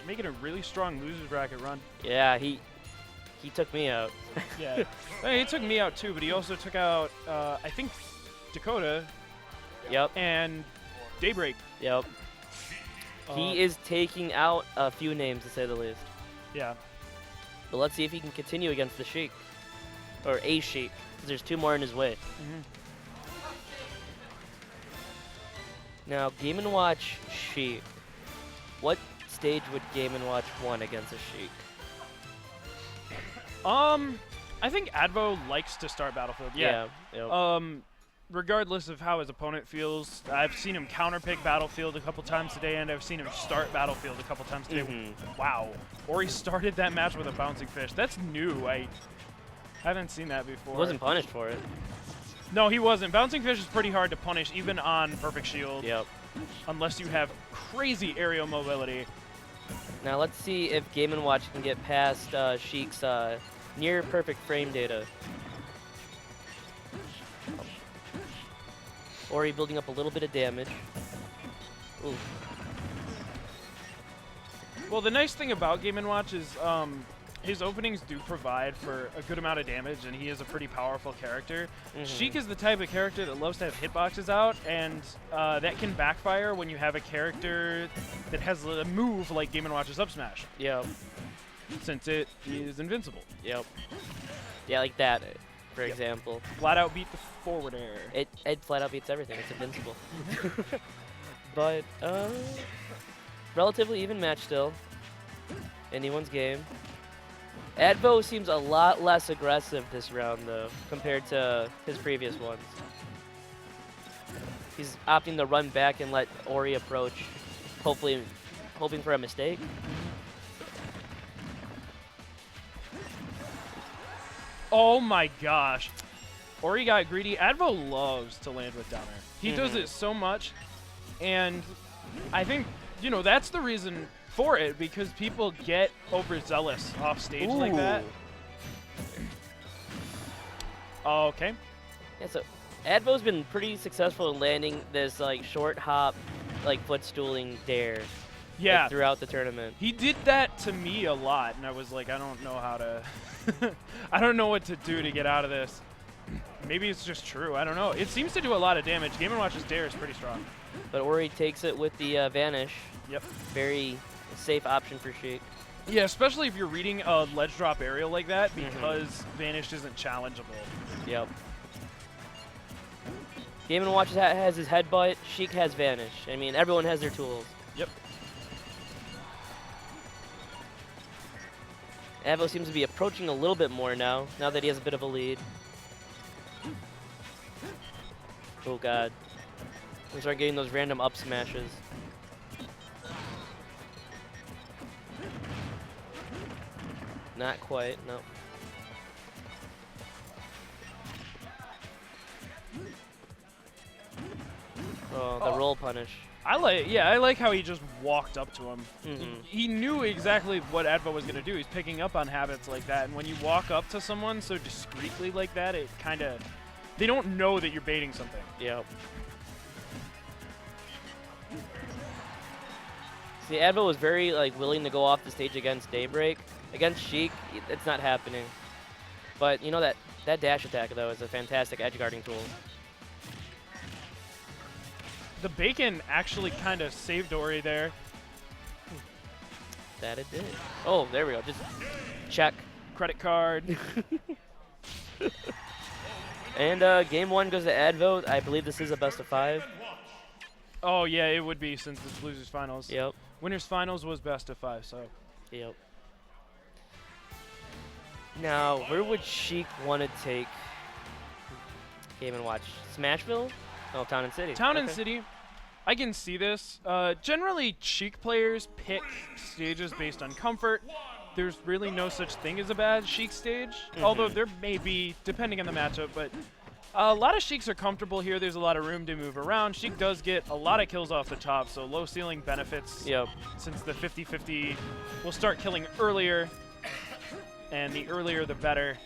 making a really strong losers bracket run. Yeah, he took me out. Yeah, I mean, he took me out too, but he also took out I think Dakota. Yep. And Daybreak. Yep. He is taking out a few names, to say the least. Yeah. But let's see if he can continue against the Sheik. Or a Sheik, because there's 2 more in his way. Now, Game & Watch Sheik. What stage would Game & Watch 1 against a Sheik? I think Advo likes to start Battlefield. Yeah. Yep. Regardless of how his opponent feels, I've seen him counterpick Battlefield a couple times today, and I've seen him start Battlefield a couple times today. Wow. Or he started that match with a bouncing fish. That's new. I haven't seen that before. He wasn't punished for it. No, he wasn't. Bouncing fish is pretty hard to punish, even on Perfect Shield. Yep. Unless you have crazy aerial mobility. Now let's see if Game & Watch can get past Sheik's near perfect frame data. Ori building up a little bit of damage. Ooh. Well, the nice thing about Game & Watch is his openings do provide for a good amount of damage, and he is a pretty powerful character. Sheik is the type of character that loves to have hitboxes out, and that can backfire when you have a character that has a move like Game & Watch's up smash. Yep. Since it is invincible. Yep. Yeah, like that, for example. Flat out beat the forward air. It flat out beats everything. It's invincible. But, relatively even match still. Anyone's game. Advo seems a lot less aggressive this round, though, compared to his previous ones. He's opting to run back and let Ori approach, hopefully hoping for a mistake. Oh my gosh. Ori got greedy. Advo loves to land with down air. He does it so much, and I think, you know, that's the reason for it, because people get overzealous off stage like that. Okay. Yeah, so Advo's been pretty successful in landing this like short hop, like footstooling dare. Yeah. Like, throughout the tournament. He did that to me a lot, and I was like, I don't know how to, I don't know what to do to get out of this. Maybe it's just true. I don't know. It seems to do a lot of damage. Game & Watch's dare is pretty strong. But Ori takes it with the Vanish. Yep. Very safe option for Sheik. Yeah, especially if you're reading a ledge drop aerial like that, because Vanish isn't challengeable. Yep. Game & Watch has his headbutt. Sheik has Vanish. I mean, everyone has their tools. Yep. Advo seems to be approaching a little bit more now that he has a bit of a lead. Oh god. We start getting those random up smashes. Not quite, no. Oh, the roll punish. I like how he just walked up to him. He knew exactly what Advo was going to do. He's picking up on habits like that, and when you walk up to someone so discreetly like that, it kind of, they don't know that you're baiting something. Yep. See, Advo was very willing to go off the stage against Daybreak. Against Sheik, it's not happening. But you know that dash attack though is a fantastic edge guarding tool. The bacon actually kind of saved Ori there. That it did. Oh, there we go. Just check. Credit card. And game 1 goes to Advo. I believe this is a best of 5. Oh yeah, it would be, since it's losers finals. Yep. Winners finals was best of 5, so. Yep. Now, where would Sheik want to take Game & Watch? Smashville? Oh, Town and City. Town and City. I can see this. Generally, Sheik players pick stages based on comfort. There's really no such thing as a bad Sheik stage, although there may be, depending on the matchup, but a lot of Sheiks are comfortable here. There's a lot of room to move around. Sheik does get a lot of kills off the top, so low ceiling benefits. Yep. Since the 50-50 will start killing earlier, and the earlier the better.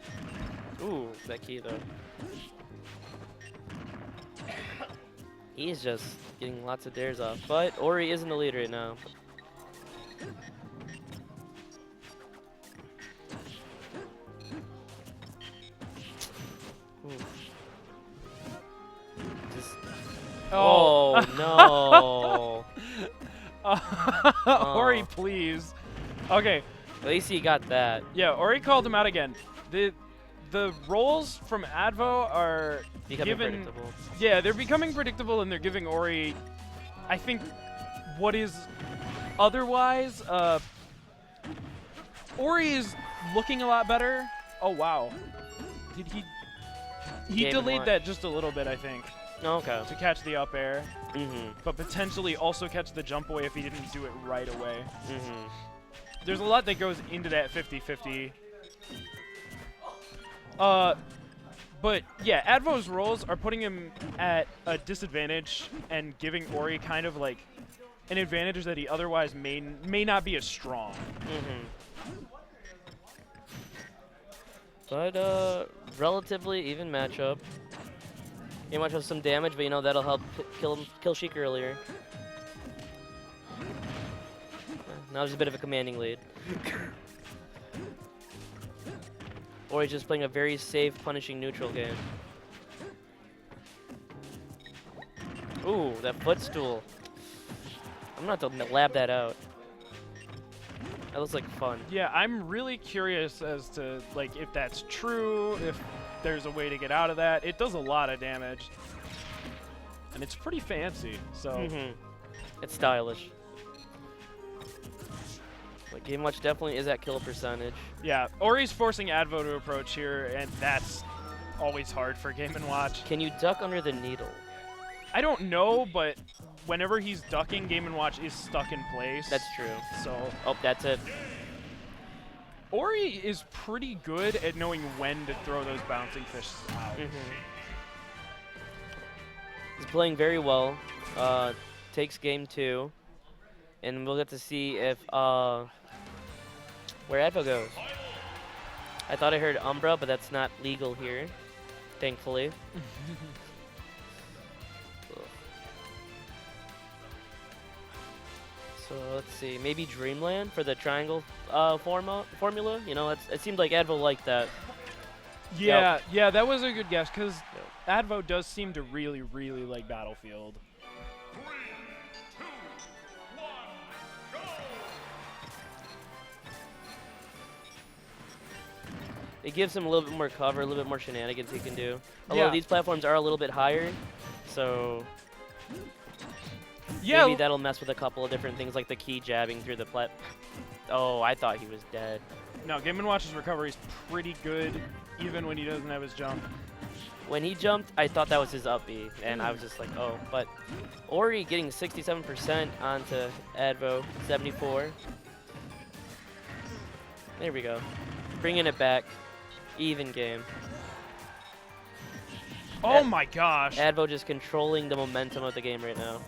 Ooh, that key though. He's just getting lots of dares off, but Ori is in the lead right now. Oh, no. Ori, Oh. please. Okay. At least he got that. Yeah, Ori called him out again. The rolls from Advo are Becoming given. predictable. Yeah, they're becoming predictable, and they're giving Ori, I think, what is otherwise. Ori is looking a lot better. Oh wow, did he? He Game delayed one. that just a little bit, I think, Okay. to catch the up air, Mm-hmm. but potentially also catch the jump away if he didn't do it right away. Mm-hmm. There's a lot that goes into that 50-50. But yeah, Advo's rolls are putting him at a disadvantage and giving Ori kind of like an advantage that he otherwise may not be as strong. Mm-hmm. But relatively even matchup. Game Watch has some damage, but you know that'll help kill Sheik earlier. Now there's a bit of a commanding lead. Or he's just playing a very safe, punishing neutral game. Ooh, that footstool. I'm gonna have to lab that out. That looks like fun. Yeah, I'm really curious as to like if that's true, if there's a way to get out of that. It does a lot of damage, and it's pretty fancy. So Mm-hmm. It's stylish. But Game Watch definitely is at kill percentage. yeah, Ori's forcing Advo to approach here, and that's always hard for Game & Watch. Can you duck under the needle? I don't know, but whenever he's ducking, Game & Watch is stuck in place. That's true. So Oh, that's it. Ori is pretty good at knowing when to throw those bouncing fish out. Mm-hmm. He's playing very well. Takes game 2. And we'll get to see if where Advo goes. I thought I heard Umbra, but that's not legal here, thankfully. So let's see, maybe Dreamland for the triangle formula. You know, it seemed like Advo liked that. Yeah, yeah, that was a good guess because Advo does seem to really, really like Battlefield. It gives him a little bit more cover, a little bit more shenanigans he can do. Although Yeah. these platforms are a little bit higher, so Yeah, maybe that'll mess with a couple of different things like the key jabbing through the plat. Oh, I thought he was dead. no, Game & Watch's recovery is pretty good, even when he doesn't have his jump. When he jumped, I thought that was his up B, and I was just like, oh. But Ori getting 67% onto Advo, 74. There we go. Bringing it back. Even game. Oh my gosh. Advo just controlling the momentum of the game right now.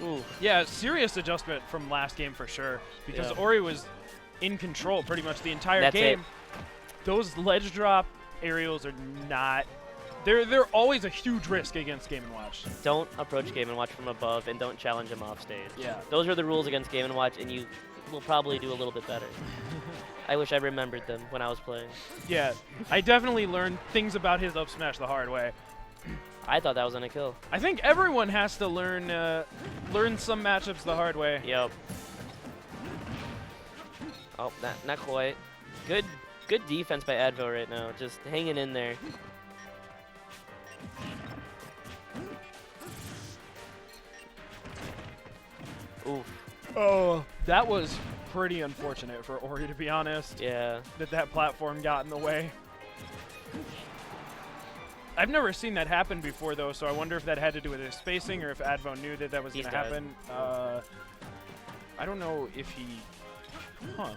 Ooh. Yeah, serious adjustment from last game for sure, because Yeah. Ori was in control pretty much the entire That's game. it. Those ledge drop aerials are not. They're always a huge risk against Game & Watch. Don't approach Game & Watch from above, and don't challenge him off stage. Yeah. Those are the rules against Game & Watch, and you will probably do a little bit better. I wish I remembered them when I was playing. Yeah, I definitely learned things about his up smash the hard way. I thought that was on a kill. I think everyone has to learn some matchups the hard way. Yep. Oh, not quite. Good defense by Advo right now. Just hanging in there. Oof. Oh, that was pretty unfortunate for Ori, to be honest. Yeah. That platform got in the way. I've never seen that happen before, though, so I wonder if that had to do with his spacing or if Advo knew that that was going to dead. happen. I don't know if he... Huh.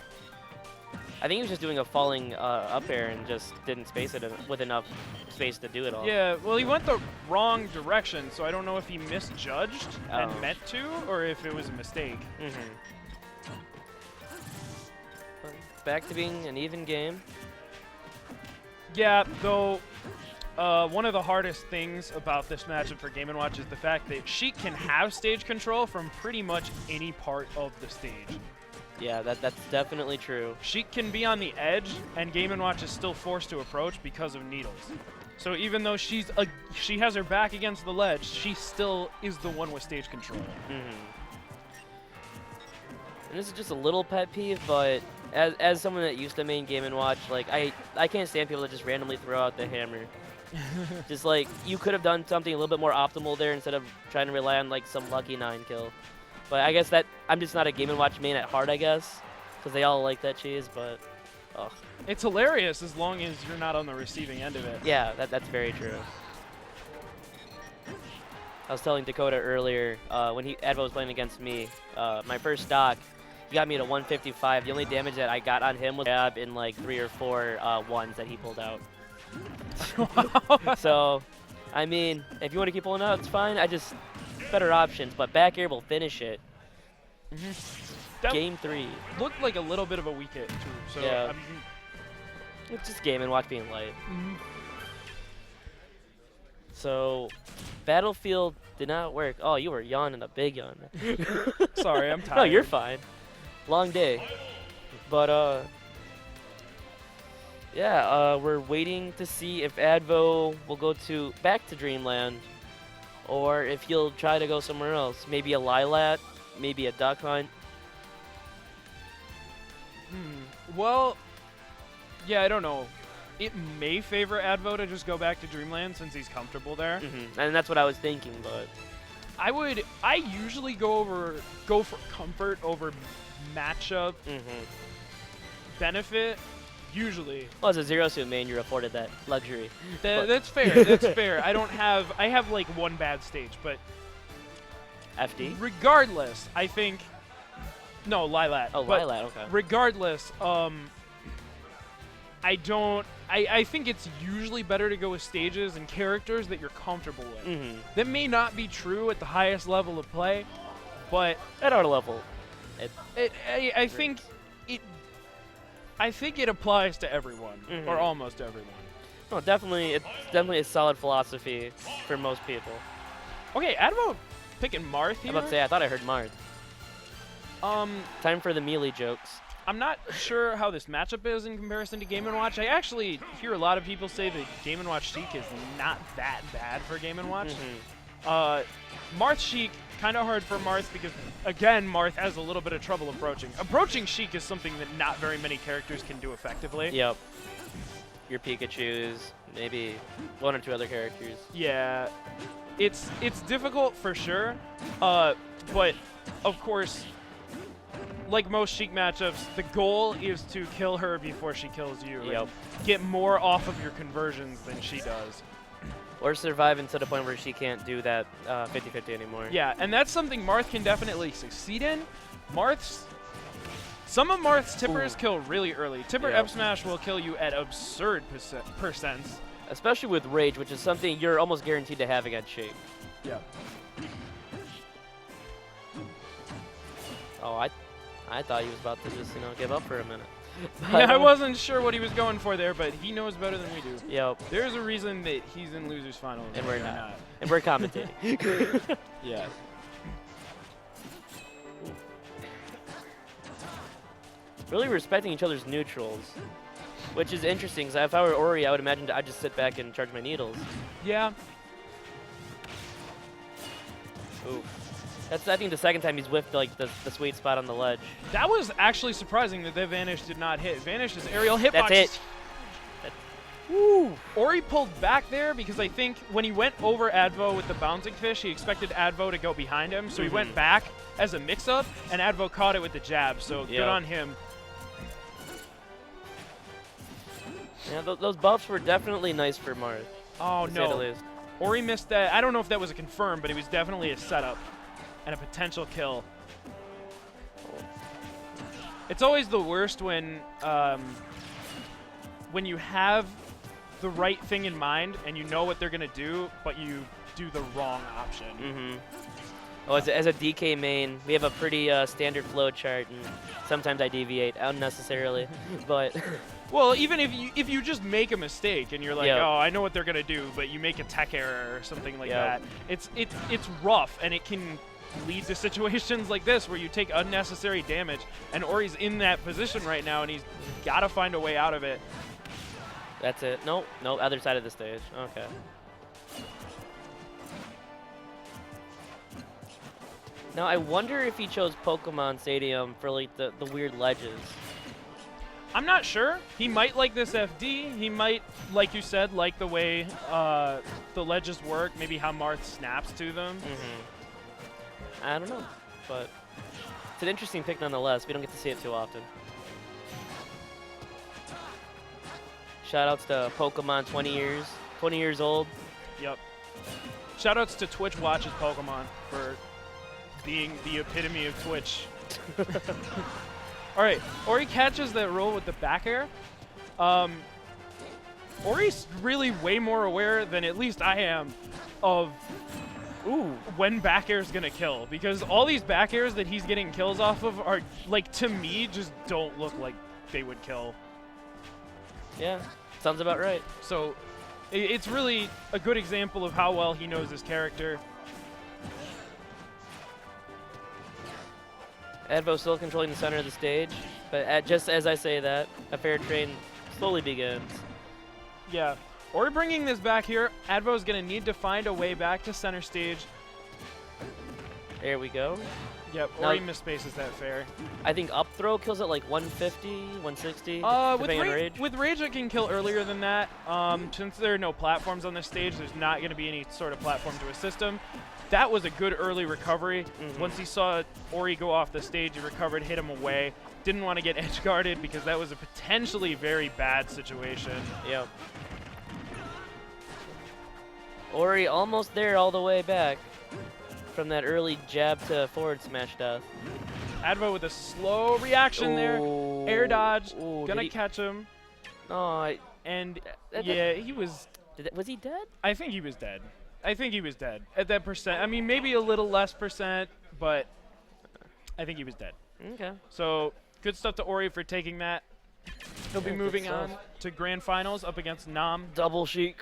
I think he was just doing a falling up air and just didn't space it with enough space to do it all. Yeah, well, he went the wrong direction, so I don't know if he misjudged and Oh. meant to, or if it was a mistake. Back to being an even game. Yeah, though, one of the hardest things about this matchup for Game & Watch is the fact that Sheik can have stage control from pretty much any part of the stage. Yeah, that's definitely true. Sheik can be on the edge, and Game & Watch is still forced to approach because of needles. So even though she has her back against the ledge, she still is the one with stage control. And this is just a little pet peeve, but as someone that used to main Game & Watch, like I can't stand people that just randomly throw out the hammer. Just like you could have done something a little bit more optimal there instead of trying to rely on like some lucky 9 kill. But I guess that I'm just not a Game & Watch main at heart, I guess, because they all like that cheese. But it's hilarious as long as you're not on the receiving end of it. Yeah, that's very true. I was telling Dakota earlier when Advo was playing against me, my first stock, he got me to 155. The only damage that I got on him was jab in like 3 or 4 ones that he pulled out. So, I mean, if you want to keep pulling out, it's fine. I just better options, but back air will finish it. Game 3. Looked like a little bit of a weak hit too. So yeah. It's just Game & Watch being light. So, Battlefield did not work. Oh, you were yawning a big yawn. Sorry, I'm tired. No, you're fine. Long day. But, yeah, we're waiting to see if Advo will go back to Dreamland, or if he'll try to go somewhere else. Maybe a Lilat, maybe a Duck Hunt. Well, yeah, I don't know. It may favor Advo to just go back to Dreamland since he's comfortable there. And that's what I was thinking, but I usually go for comfort over matchup benefit. Usually. Well, as a zero-suit main, you're afforded that luxury. That's fair. That's fair. I have like one bad stage, but FD. Regardless, I think. No, Lilat. Oh, Lilat. Okay. Regardless, I think it's usually better to go with stages and characters that you're comfortable with. That may not be true at the highest level of play, but at our level, I think it applies to everyone, or almost everyone. Oh, definitely, it's definitely a solid philosophy for most people. Okay, Advo picking Marth here. I'm about to say, I thought I heard Marth. Time for the melee jokes. I'm not sure how this matchup is in comparison to Game & Watch. I actually hear a lot of people say that Game & Watch Sheik is not that bad for Game & Watch. Marth Sheik, kind of hard for Marth because, again, Marth has a little bit of trouble approaching. Approaching Sheik is something that not very many characters can do effectively. Yep. Your Pikachus, maybe 1 or 2 other characters. Yeah. It's difficult for sure, but, of course, like most Sheik matchups, the goal is to kill her before she kills you. Yep. And get more off of your conversions than she does. Or survive until the point where she can't do that 50-50 anymore. Yeah, and that's something Marth can definitely succeed in. Some of Marth's tippers kill really early. Tipper F smash will kill you at absurd percents. Especially with Rage, which is something you're almost guaranteed to have against Sheik. Yeah. Oh, I thought he was about to just, give up for a minute. Yeah, I wasn't sure what he was going for there, but he knows better than we do. Yep. There's a reason that he's in Losers Finals. And we're not. And we're commentating. Yeah. Really respecting each other's neutrals, which is interesting, because if I were Ori, I would imagine I'd just sit back and charge my needles. Yeah. Ooh. That's, I think, the second time he's whiffed like the sweet spot on the ledge. That was actually surprising that the Vanish did not hit. Vanish's aerial hitbox. That's it. Woo! Ori pulled back there because I think when he went over Advo with the bouncing fish, he expected Advo to go behind him, so he went back as a mix-up, and Advo caught it with the jab, so good on him. Yeah, those buffs were definitely nice for Marth. Oh, no. Ori missed that. I don't know if that was a confirm, but it was definitely a setup and a potential kill. It's always the worst when you have the right thing in mind and you know what they're going to do, but you do the wrong option. Oh, as a DK main, we have a pretty standard flow chart, and sometimes I deviate unnecessarily, but... Well, even if you just make a mistake and you're like, oh, I know what they're going to do, but you make a tech error or something like that, it's rough, and it can lead to situations like this where you take unnecessary damage, and Ori's in that position right now, and he's got to find a way out of it. That's it. Nope. Nope. Other side of the stage. Okay. Now I wonder if he chose Pokemon Stadium for like the weird ledges. I'm not sure. He might like this FD. He might, like you said, like the way the ledges work. Maybe how Marth snaps to them. I don't know, but it's an interesting pick nonetheless. We don't get to see it too often. Shoutouts to Pokemon 20 years old. Yep. Shoutouts to Twitch watches Pokemon for being the epitome of Twitch. All right, Ori catches that roll with the back air. Ori's really way more aware than at least I am of when back air is gonna kill, because all these back airs that he's getting kills off of are, like, to me, just don't look like they would kill. Yeah, sounds about right. So it's really a good example of how well he knows his character. Advo still controlling the center of the stage, but just as I say that, a fair train slowly begins. Yeah. Ori bringing this back here. Advo's going to need to find a way back to center stage. There we go. Yep, Ori misspaces that fair. I think up throw kills at like 150, 160, depending on Rage. With Rage, it can kill earlier than that. Since there are no platforms on this stage, there's not going to be any sort of platform to assist him. That was a good early recovery. Once he saw Ori go off the stage, he recovered, hit him away. Didn't want to get edge guarded because that was a potentially very bad situation. Yep. Ori almost there all the way back from that early jab to forward smash death. Advo with a slow reaction there. Air dodge. Ooh, Gonna catch him. Oh, Yeah, he was... Was he dead? I think he was dead. I think he was dead at that percent. I mean, maybe a little less percent, but I think he was dead. Okay. So good stuff to Ori for taking that. He'll be moving on to grand finals up against Nam. Double Sheik.